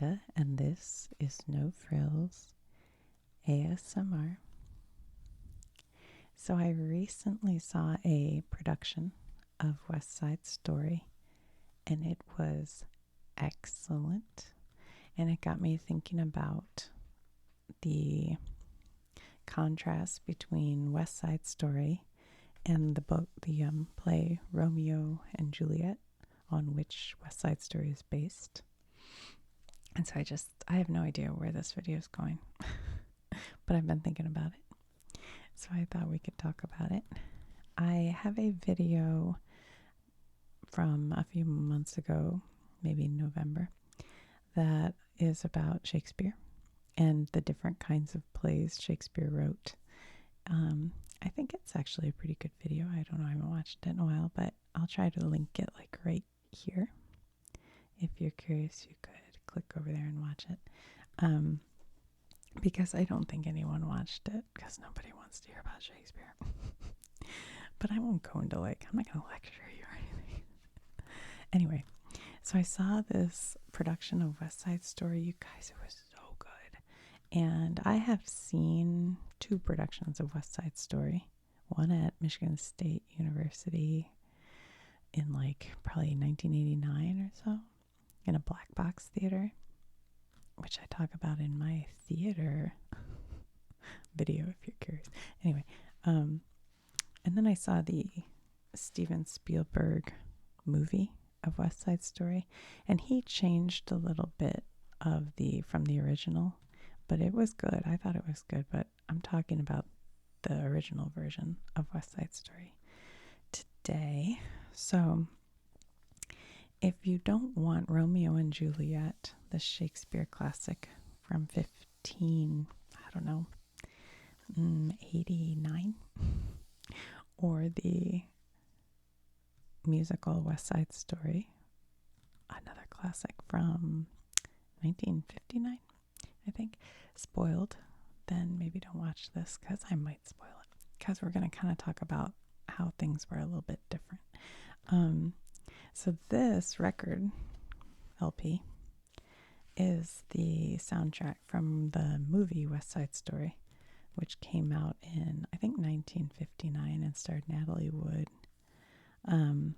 Amanda, and this is No Frills ASMR. So I recently saw a production of West Side Story, and it was excellent. And it got me thinking about the contrast between West Side Story and the play Romeo and Juliet, on which West Side Story is based. And so I have no idea where this video is going, but I've been thinking about it. So I thought we could talk about it. I have a video from a few months ago, maybe in November, that is about Shakespeare and the different kinds of plays Shakespeare wrote. I think it's actually a pretty good video. I don't know, I haven't watched it in a while, but I'll try to link it like right here. If you're curious, you could click over there and watch it. Because I don't think anyone watched it, because nobody wants to hear about Shakespeare. But I won't go into I'm not going to lecture you or anything. Anyway, so I saw this production of West Side Story. You guys, it was so good. And I have seen 2 productions of West Side Story. One at Michigan State University in probably 1989 or so, in a black box theater, which I talk about in my theater video if you're curious. Anyway, and then I saw the Steven Spielberg movie of West Side Story, and he changed a little bit from the original, but it was good. I thought it was good, but I'm talking about the original version of West Side Story today. So if you don't want Romeo and Juliet, the Shakespeare classic from 89, or the musical West Side Story, another classic from 1959, I think, spoiled, then maybe don't watch this, because I might spoil it, because we're going to kind of talk about how things were a little bit different. So this record, LP, is the soundtrack from the movie West Side Story, which came out in, I think, 1959 and starred Natalie Wood. And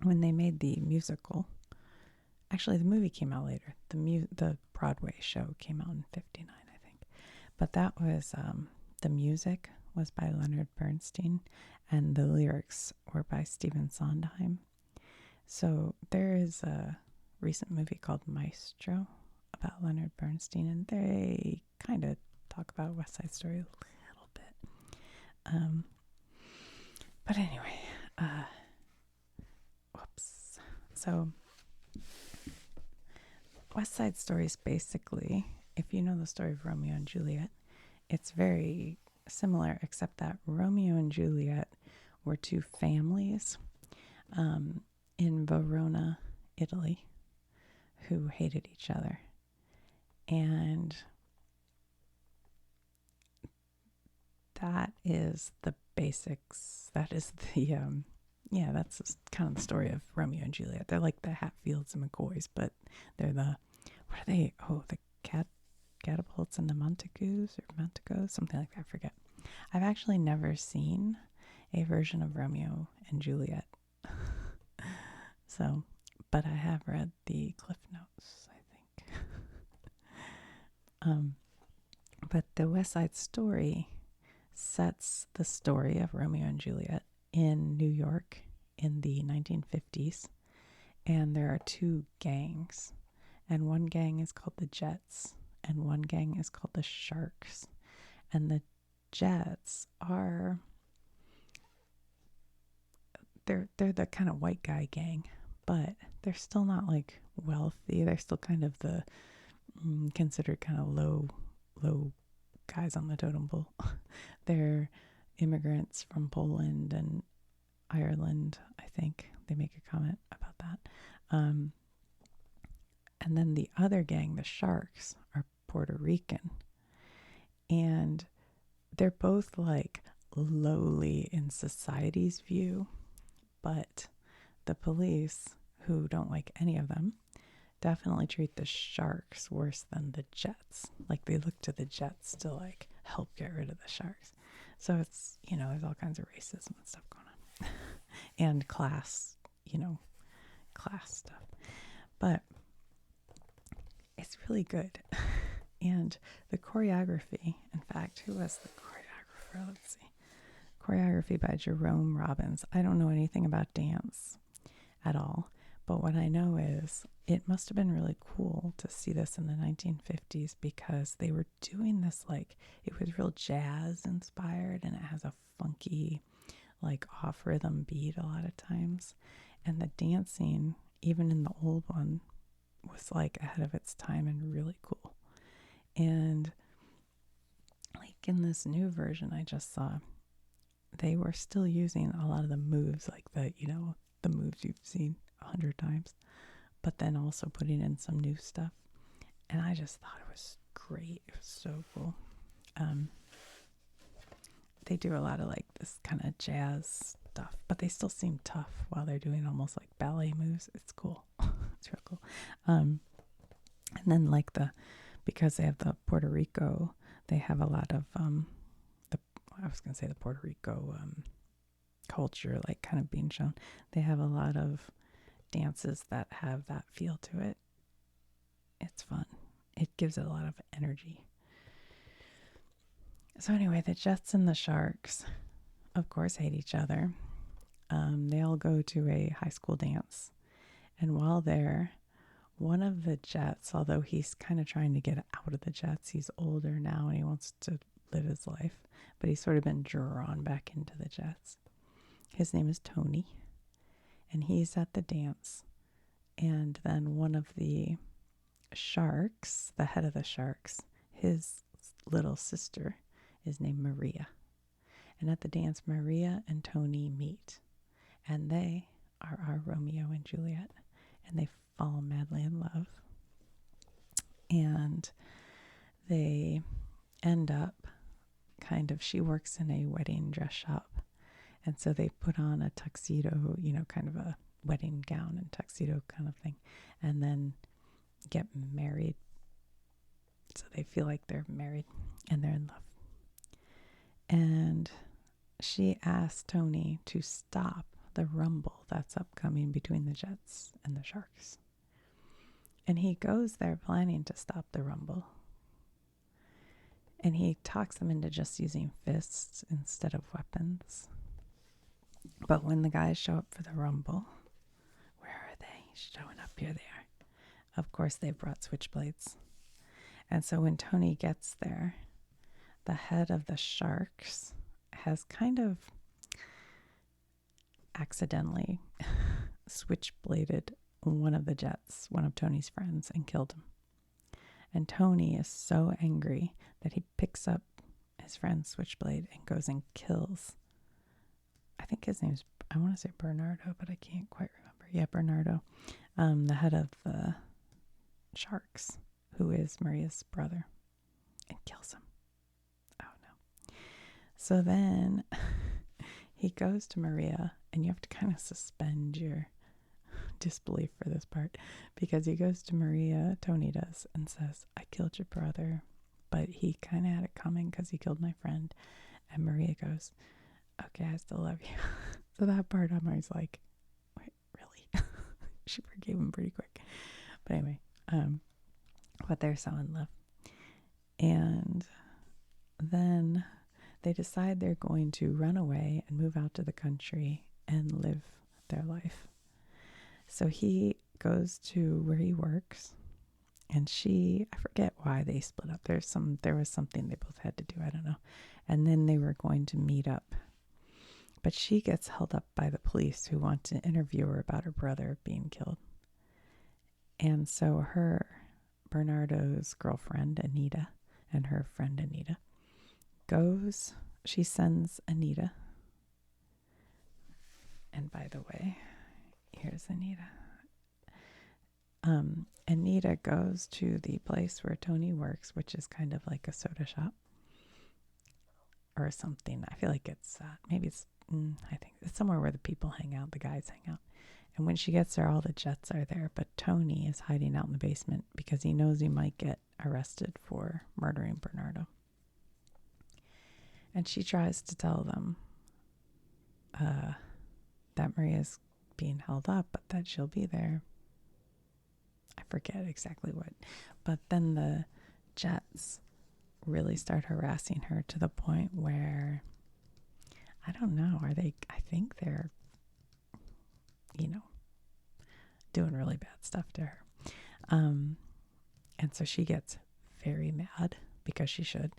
when they made the musical, actually the movie came out later. The Broadway show came out in 59, I think. But that was, the music was by Leonard Bernstein, and the lyrics were by Stephen Sondheim. So there is a recent movie called Maestro about Leonard Bernstein, and they kind of talk about West Side Story a little bit. But anyway, whoops. So West Side Story is basically, if you know the story of Romeo and Juliet, it's very similar, except that Romeo and Juliet were 2 families in Verona, Italy, who hated each other. And that is the basics. That is the, that's kind of the story of Romeo and Juliet. They're like the Hatfields and McCoys, but they're what are they? Oh, the Catapults and the Montagues, something like that, I forget. I've actually never seen a version of Romeo and Juliet. So, but I have read the Cliff Notes, I think. But the West Side Story sets the story of Romeo and Juliet in New York in the 1950s. And there are 2 gangs. And one gang is called the Jets, and one gang is called the Sharks. And the Jets are, they're the kind of white guy gang, but they're still not wealthy. They're still kind of the considered kind of low guys on the totem pole. They're immigrants from Poland and Ireland, I think. They make a comment about that. And then the other gang, the Sharks, are Puerto Rican. And they're both lowly in society's view, but the police, who don't like any of them, definitely treat the sharks worse than the Jets. Like they look to the Jets to like help get rid of the sharks. So it's, there's all kinds of racism and stuff going on. And class, class stuff. But it's really good. And the choreography, in fact, who was the choreographer? Let's see. Choreography by Jerome Robbins. I don't know anything about dance at all, but what I know is it must have been really cool to see this in the 1950s because they were doing this like, it was real jazz inspired and it has a funky, like off rhythm beat a lot of times. And the dancing, even in the old one, was like ahead of its time and really cool. And like in this new version I just saw, they were still using a lot of the moves, like the moves you've seen 100 times, but then also putting in some new stuff. And I just thought it was great. It was so cool. They do a lot of like this kind of jazz stuff, but they still seem tough while they're doing almost like ballet moves. It's cool. It's real cool. And then like because they have the Puerto Rico, they have a lot of the Puerto Rico culture like kind of being shown. They have a lot of dances that have that feel to it. It's fun. It gives it a lot of energy. So anyway, the Jets and the Sharks, of course, hate each other. They all go to a high school dance. And while there, one of the Jets, although he's kind of trying to get out of the Jets, he's older now and he wants to live his life, but he's sort of been drawn back into the Jets. His name is Tony, and he's at the dance. And then one of the Sharks, the head of the Sharks, his little sister is named Maria. And at the dance, Maria and Tony meet. And they are our Romeo and Juliet. And they fall madly in love. And they end up she works in a wedding dress shop. And so they put on a tuxedo, kind of a wedding gown and tuxedo kind of thing. And then get married. So they feel like they're married and they're in love. And she asked Tony to stop the rumble that's upcoming between the Jets and the Sharks. And he goes there planning to stop the rumble. And he talks them into just using fists instead of weapons. But when the guys show up for the rumble, where are they? Showing up, here they are. Of course, they brought switchblades. And so when Tony gets there, the head of the Sharks has kind of accidentally switchbladed one of the Jets, one of Tony's friends, and killed him. And Tony is so angry that he picks up his friend's switchblade and goes and kills, I think his name's, I want to say Bernardo, but I can't quite remember. Yeah, Bernardo, the head of the Sharks, who is Maria's brother, and kills him. Oh no. So then he goes to Maria, and you have to kind of suspend your disbelief for this part, because he goes to Maria, Tony does, and says, I killed your brother, but he kind of had it coming because he killed my friend. And Maria goes, okay, I still love you. So that part I'm always like, wait, really? She forgave him pretty quick. But anyway, but they're so in love. And then they decide they're going to run away and move out to the country and live their life. So he goes to where he works, and I forget why they split up. There was something they both had to do, I don't know. And then they were going to meet up. But she gets held up by the police, who want to interview her about her brother being killed. And so Bernardo's girlfriend, Anita, and her friend Anita, she sends Anita. And by the way, here's Anita. Anita goes to the place where Tony works, which is kind of like a soda shop or something. I feel like it's, maybe it's, I think it's somewhere where the people hang out, the guys hang out. And when she gets there, all the Jets are there, but Tony is hiding out in the basement because he knows he might get arrested for murdering Bernardo. And she tries to tell them that Maria's being held up, but that she'll be there. I forget exactly what. But then the Jets really start harassing her to the point where, I don't know, I think they're, doing really bad stuff to her. And so she gets very mad, because she should,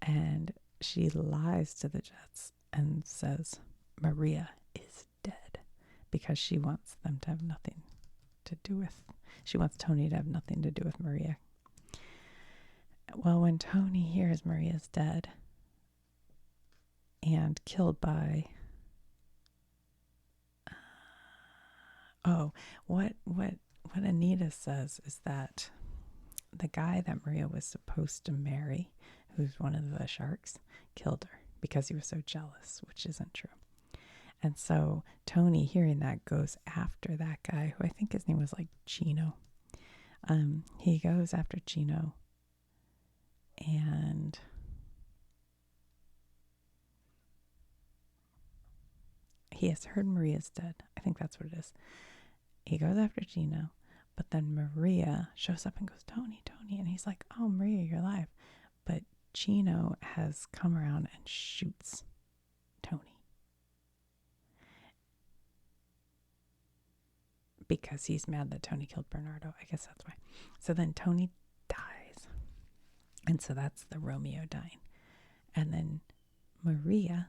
and she lies to the Jets and says Maria is dead, because she wants them to have nothing to do with, she wants Tony to have nothing to do with Maria. Well, when Tony hears Maria's dead and killed by what Anita says is that the guy that Maria was supposed to marry, who's one of the sharks, killed her because he was so jealous, which isn't true. And so Tony, hearing that, goes after that guy, who I think his name was like Chino. He goes after Chino, and he has heard Maria's dead. I think that's what it is. He goes after Chino, but then Maria shows up and goes, Tony, Tony. And he's like, oh, Maria, you're alive. But Chino has come around and shoots Tony, because he's mad that Tony killed Bernardo. I guess that's why. So then Tony dies. And so that's the Romeo dying. And then Maria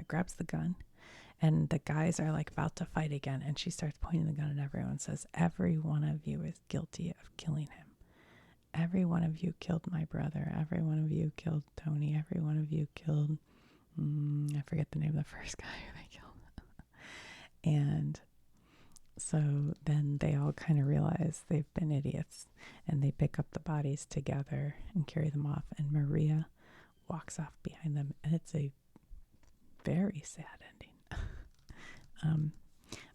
grabs the gun, and the guys are like about to fight again, and she starts pointing the gun at everyone and says, every one of you is guilty of killing him. Every one of you killed my brother. Every one of you killed Tony. Every one of you killed, I forget the name of the first guy who they killed. And so then they all kind of realize they've been idiots, and they pick up the bodies together and carry them off, and Maria walks off behind them, and it's a very sad ending.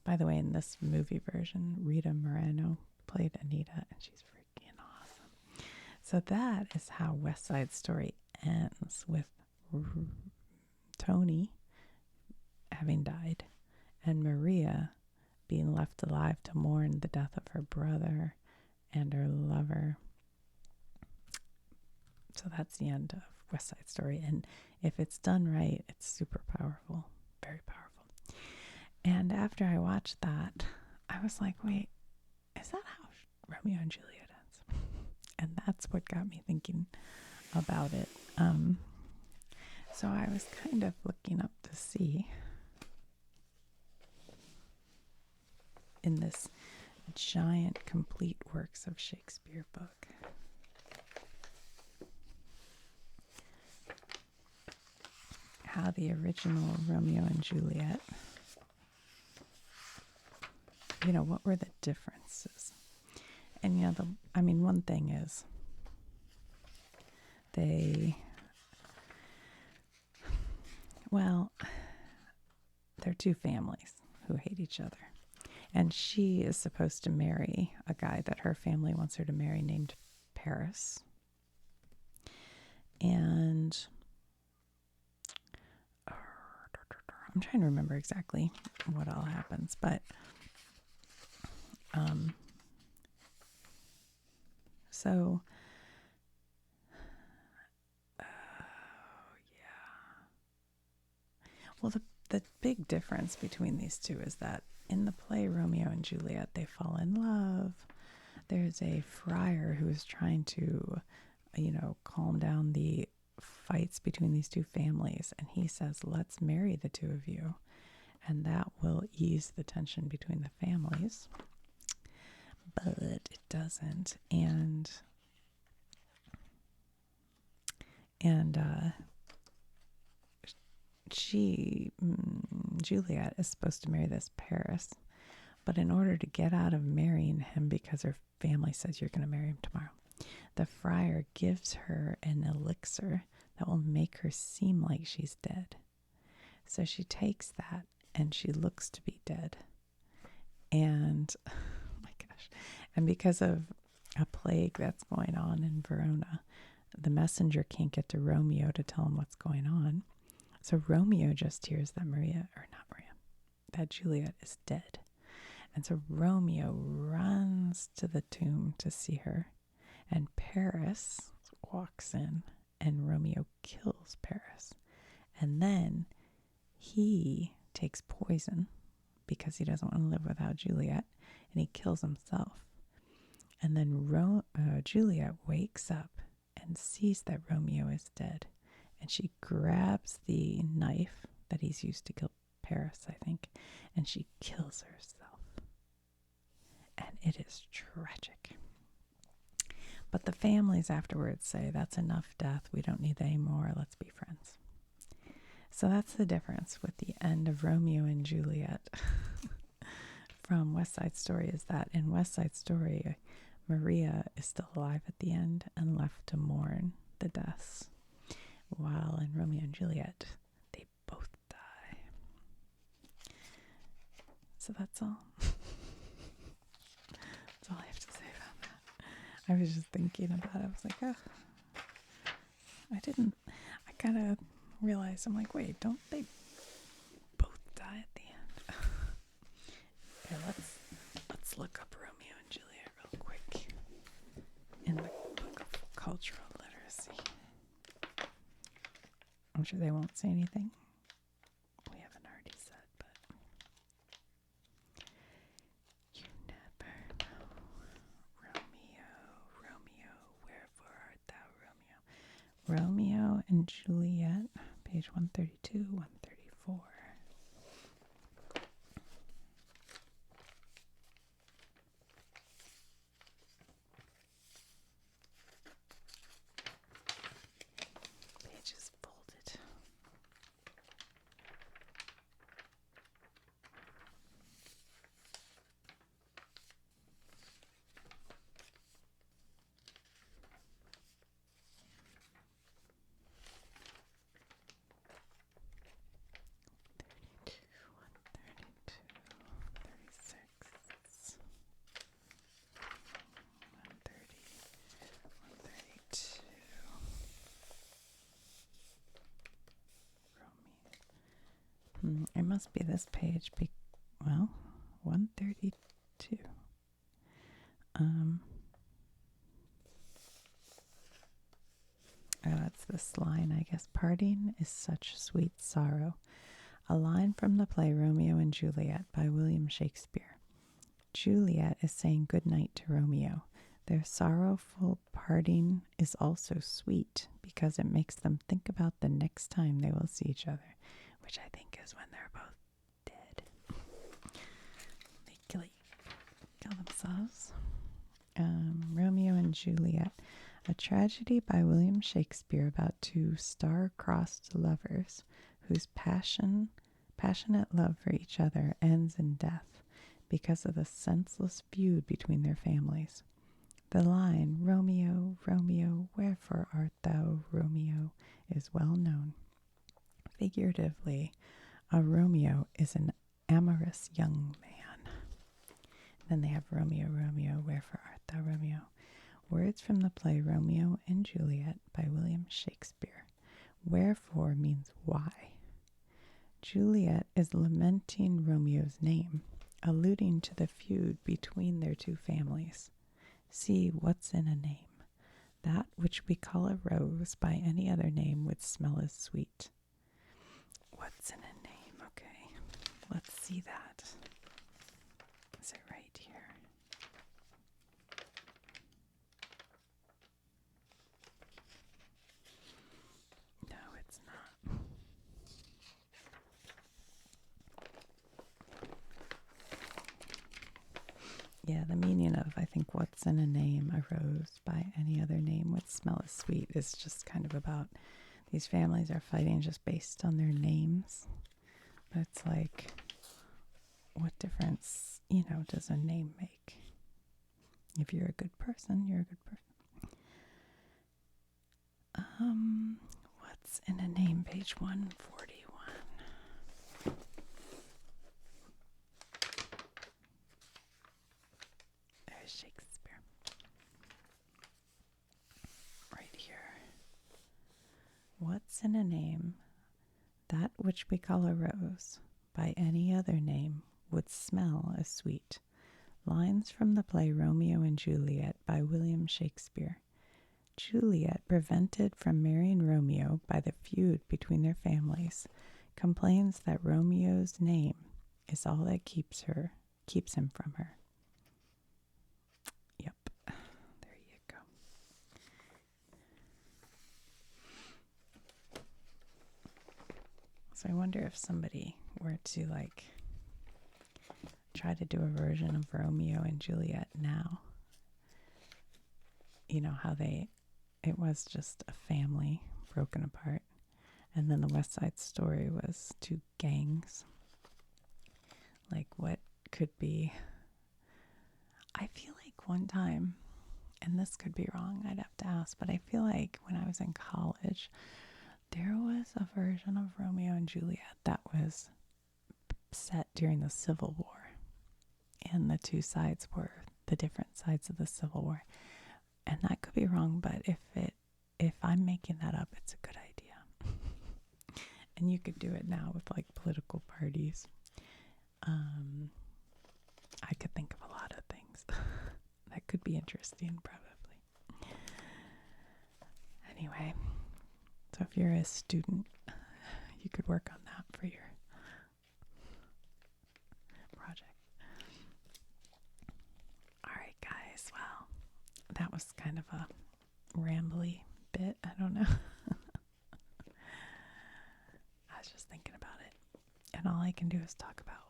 By the way, in this movie version, Rita Moreno played Anita, and she's freaking awesome. So that is how West Side Story ends, with Tony having died and Maria being left alive to mourn the death of her brother and her lover. So that's the end of West Side Story. And if it's done right, it's super powerful, very powerful. And after I watched that, I was like, wait, is that how Romeo and Juliet ends? And that's what got me thinking about it. So I was kind of looking up to see, in this giant complete works of Shakespeare book, how the original Romeo and Juliet, what were the differences? And, one thing is they're two families who hate each other. And she is supposed to marry a guy that her family wants her to marry, named Paris. And I'm trying to remember exactly what all happens, but well, the big difference between these two is that in the play Romeo and Juliet, they fall in love. There's a friar who is trying to, calm down the fights between these two families. And he says, let's marry the two of you, and that will ease the tension between the families. But it doesn't. And Juliet is supposed to marry this Paris, but in order to get out of marrying him, because her family says you're going to marry him tomorrow, the friar gives her an elixir that will make her seem like she's dead. So she takes that, and she looks to be dead. And, oh my gosh, and because of a plague that's going on in Verona, the messenger can't get to Romeo to tell him what's going on. So Romeo just hears that that Juliet is dead. And so Romeo runs to the tomb to see her. And Paris walks in, and Romeo kills Paris. And then he takes poison because he doesn't want to live without Juliet, and he kills himself. And then Juliet wakes up and sees that Romeo is dead. And she grabs the knife that he's used to kill Paris, I think, and she kills herself. And it is tragic. But the families afterwards say, that's enough death. We don't need any more. Let's be friends. So that's the difference with the end of Romeo and Juliet from West Side Story, is that in West Side Story, Maria is still alive at the end and left to mourn the deaths, while in Romeo and Juliet, they both die. So that's all. That's all I have to say about that. I was just thinking about it. I was like, oh, I kind of realized, I'm like, wait, don't they both die at the end? Here, let's look up Romeo and Juliet real quick in the book of cultural literacy. I'm sure they won't say anything we haven't already said, but you never know. Romeo, wherefore art thou, Romeo? Romeo and Juliet, page 132, 134. Page is folded. It must be this page. 132. It's this line, I guess. Parting is such sweet sorrow. A line from the play Romeo and Juliet by William Shakespeare. Juliet is saying good night to Romeo. Their sorrowful parting is also sweet because it makes them think about the next time they will see each other, which I think is when they're both dead. They kill themselves. Romeo and Juliet, a tragedy by William Shakespeare about two star-crossed lovers whose passionate love for each other ends in death because of the senseless feud between their families. The line, Romeo, Romeo, wherefore art thou, Romeo, is well known. Figuratively, a Romeo is an amorous young man. Then they have Romeo, Romeo, wherefore art thou, Romeo? Words from the play Romeo and Juliet by William Shakespeare. Wherefore means why. Juliet is lamenting Romeo's name, alluding to the feud between their two families. See, what's in a name? That which we call a rose by any other name would smell as sweet. What's in a name? Okay, let's see that. Is it right here? No, it's not. Yeah, the meaning of, I think, what's in a name, a rose by any other name would smell as sweet, is just kind of about these families are fighting just based on their names. But it's like, what difference, does a name make? If you're a good person, you're a good person. What's in a name, page 141. Once in a name, that which we call a rose, by any other name, would smell as sweet. Lines from the play Romeo and Juliet by William Shakespeare. Juliet, prevented from marrying Romeo by the feud between their families, complains that Romeo's name is all that keeps him from her. Yep, there you go. So I wonder if somebody were to try to do a version of Romeo and Juliet now. You know how it was just a family broken apart, and then the West Side Story was two gangs. Like, what could be? I feel like one time, and this could be wrong, I'd have to ask, but I feel like when I was in college, there was a version of Romeo and Juliet that was set during the Civil War, and the two sides were the different sides of the Civil War. And that could be wrong, but if I'm making that up, it's a good idea. And you could do it now with political parties. I could think of a lot of things that could be interesting, probably. Anyway, so if you're a student, you could work on that for your project. All right, guys. Well, that was kind of a rambly bit. I don't know. I was just thinking about it. And all I can do is talk about